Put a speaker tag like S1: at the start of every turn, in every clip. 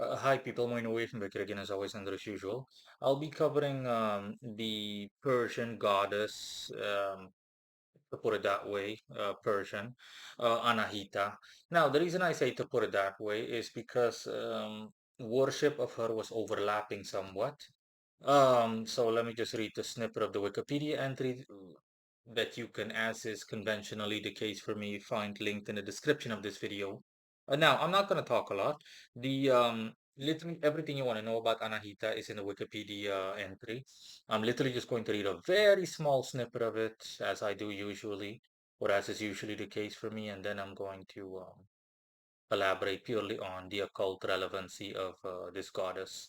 S1: Hi, people. Moin away from Bekir again, as always, and as usual. I'll be covering the Persian goddess, to put it that way, Persian, Anahita. Now, the reason I say to put it that way is because worship of her was overlapping somewhat. So let me just read the snippet of the Wikipedia entry that you can, as is conventionally the case for me, find linked in the description of this video. Now, I'm not going to talk a lot. The literally everything you want to know about Anahita is in the Wikipedia entry. I'm literally just going to read a very small snippet of it, as I do usually, or as is usually the case for me, and then I'm going to elaborate purely on the occult relevancy of this goddess.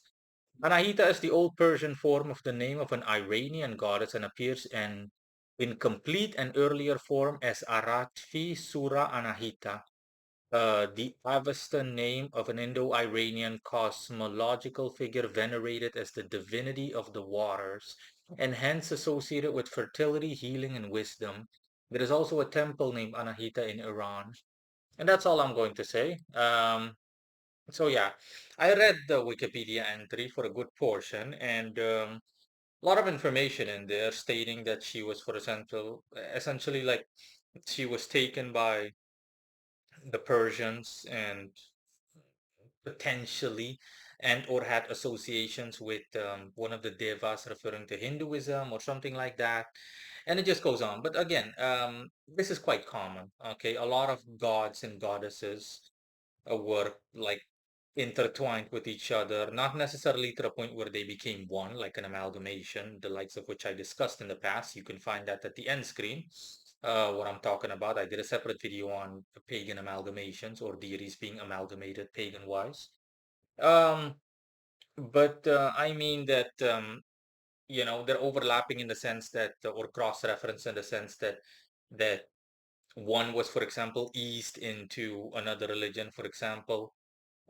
S1: Anahita is the Old Persian form of the name of an Iranian goddess and appears in complete and earlier form as Aratfi Sura Anahita, the Avestan name of an Indo-Iranian cosmological figure venerated as the divinity of the waters, and hence associated with fertility, healing, and wisdom. There is also a temple named Anahita in Iran. And that's all I'm going to say. So yeah, I read the Wikipedia entry for a good portion, and a lot of information in there stating that she was, for example, essentially like she was taken by the Persians and potentially and or had associations with one of the devas referring to Hinduism or something like that. And it just goes on. But again, this is quite common. Okay, a lot of gods and goddesses were like intertwined with each other, not necessarily to the point where they became one, like an amalgamation, the likes of which I discussed in the past. You can find that at the end screen. What I'm talking about. I did a separate video on pagan amalgamations or deities being amalgamated pagan wise. Um, but I mean that they're overlapping in the sense that, or cross-reference in the sense that one was, for example, eased into another religion. For example,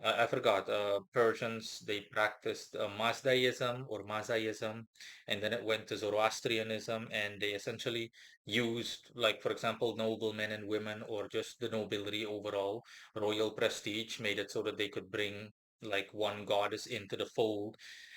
S1: I forgot. Persians, they practiced Mazdaism or Mazaism, and then it went to Zoroastrianism, and they essentially used, like, for example, noblemen and women, or just the nobility overall, royal prestige, made it so that they could bring like one goddess into the fold.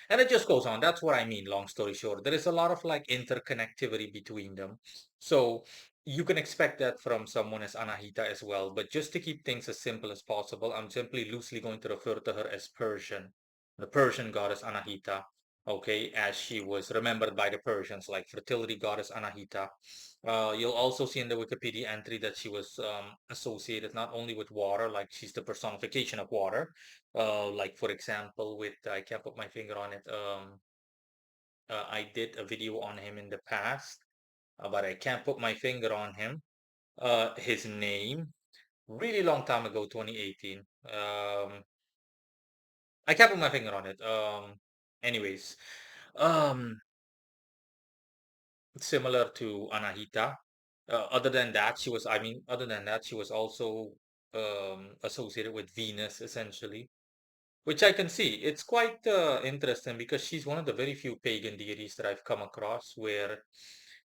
S1: And it just goes on. That's what I mean, long story short. There is a lot of like interconnectivity between them. So you can expect that from someone as Anahita as well, but just to keep things as simple as possible, I'm simply loosely going to refer to her as Persian, the Persian goddess Anahita, okay, as she was remembered by the Persians, like fertility goddess Anahita. You'll also see in the Wikipedia entry that she was associated not only with water, like she's the personification of water, like for example, with I can't put my finger on it. I did a video on him in the past, but I can't put my finger on him. His name, really long time ago, 2018. I can't put my finger on it. Anyways, um, similar to Anahita. Other than that, she was also associated with Venus, essentially, which I can see. It's quite interesting because she's one of the very few pagan deities that I've come across where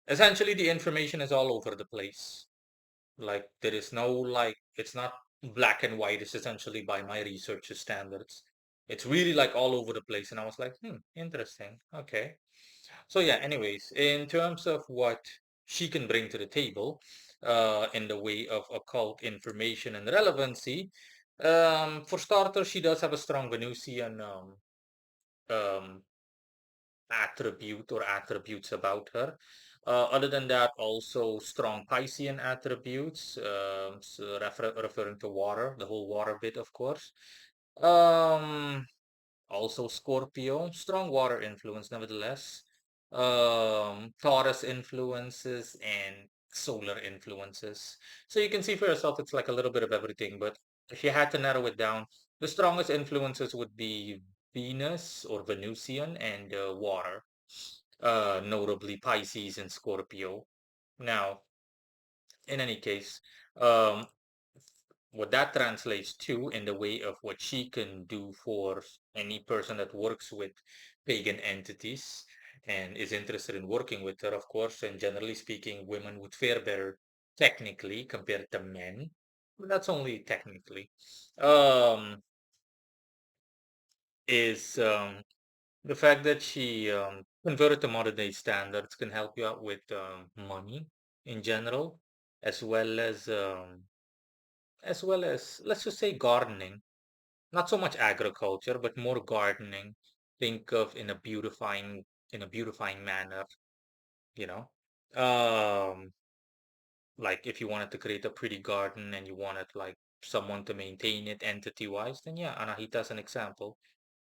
S1: essentially the information is all over the place. Like there is no like it's not black and white. It's essentially by my research standards. It's really like all over the place. And I was like, interesting. Okay. So yeah, anyways, in terms of what she can bring to the table, in the way of occult information and relevancy, for starters, she does have a strong Venusian um, attribute or attributes about her. Other than that, also strong Piscean attributes, so referring to water, the whole water bit, of course. Um, Also Scorpio, strong water influence, nevertheless. Taurus influences and solar influences. So you can see for yourself, it's like a little bit of everything. But if you had to narrow it down, the strongest influences would be Venus or Venusian and water, notably Pisces and Scorpio. Now, in any case, um, what that translates to in the way of what she can do for any person that works with pagan entities and is interested in working with her, of course, and generally speaking, women would fare better technically compared to men. But that's only technically. Um, is the fact that she converted to modern day standards can help you out with money in general, as well as let's just say gardening. Not so much agriculture, but more gardening. Think of in a beautifying manner, you know. Um, like if you wanted to create a pretty garden and you wanted like someone to maintain it entity wise, then yeah, Anahita is an example.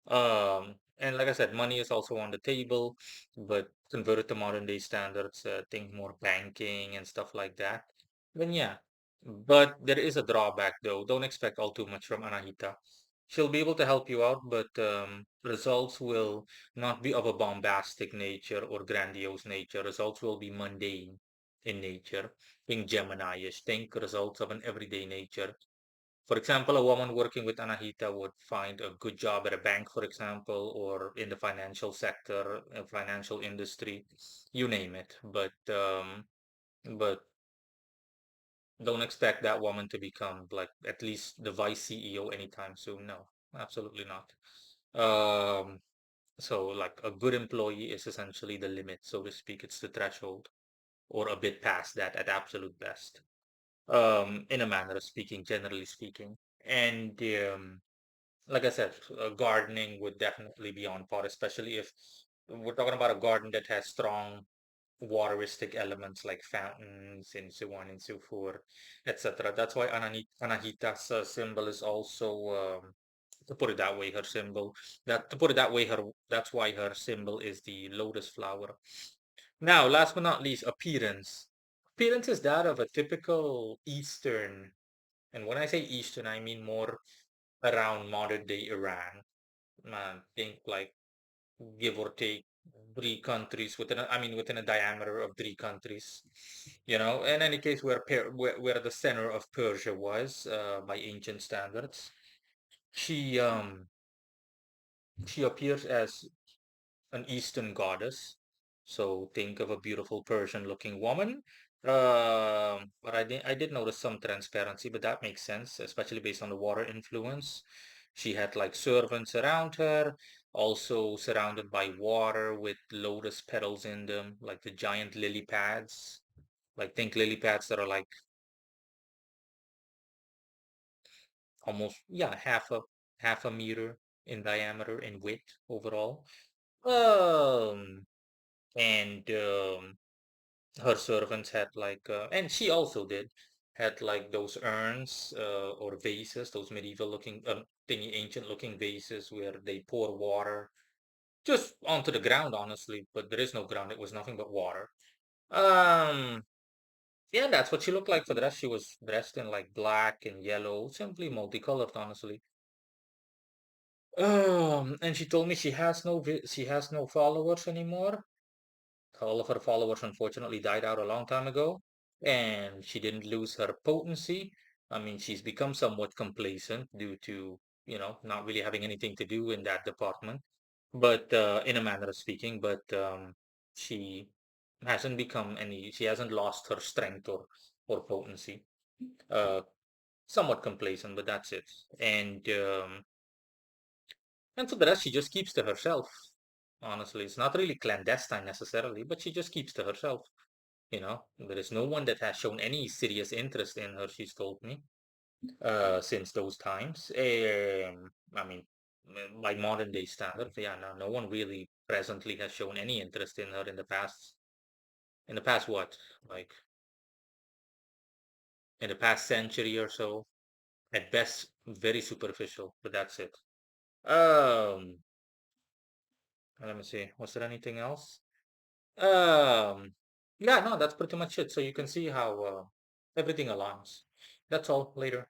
S1: And like I said, money is also on the table, but converted to modern day standards, think more banking and stuff like that. Then yeah, but there is a drawback though. Don't expect all too much from Anahita. She'll be able to help you out, but results will not be of a bombastic nature or grandiose nature. Results will be mundane in nature. Think Gemini-ish. Think results of an everyday nature. For example, a woman working with Anahita would find a good job at a bank, for example, or in the financial sector, financial industry, you name it. But don't expect that woman to become like at least the vice CEO anytime soon. No, absolutely not. Um, so like a good employee is essentially the limit, so to speak. It's the threshold, or a bit past that at absolute best. In a manner of speaking, generally speaking. And like I said, gardening would definitely be on par, especially if we're talking about a garden that has strong wateristic elements like fountains and so on and so forth, etc. That's why Anahita's symbol is also, to put it that way, her symbol. That to put it that way, her that's why her symbol is the lotus flower. Now, last but not least, appearance. Appearance is that of a typical Eastern, and when I say Eastern, I mean more around modern day Iran. Think like give or take three countries within a diameter of three countries. In any case, where the center of Persia was, by ancient standards, she um she appears as an Eastern goddess. So think of a beautiful Persian-looking woman. But I did notice some transparency, but that makes sense, especially based on the water influence. She had like servants around her, also surrounded by water with lotus petals in them, like the giant lily pads. Like think lily pads that are like almost, yeah, half a meter in diameter in width overall. Um, and her servants had like and she also did had like those urns, or vases, those medieval looking, thingy ancient looking vases where they pour water just onto the ground, honestly, but there is no ground. It was nothing but water. um yeah, that's what she looked like. For the rest, she was dressed in like black and yellow, simply multicolored, honestly. And she told me she has no followers anymore. All of her followers unfortunately died out a long time ago, and she didn't lose her potency. I mean, she's become somewhat complacent due to, not really having anything to do in that department, but in a manner of speaking, but she she hasn't lost her strength or potency. Uh, Somewhat complacent, but that's it. And for the rest, she just keeps to herself. Honestly, it's not really clandestine necessarily, but she just keeps to herself. There is no one that has shown any serious interest in her, she's told me, since those times. I mean, by modern day standards, yeah, no one really presently has shown any interest in her in the past. In the past, what? Like, in the past century or so? At best, very superficial, but that's it. Um, Let me see. Was there anything else? Um, yeah, no, that's pretty much it. So you can see how everything aligns. That's all. Later.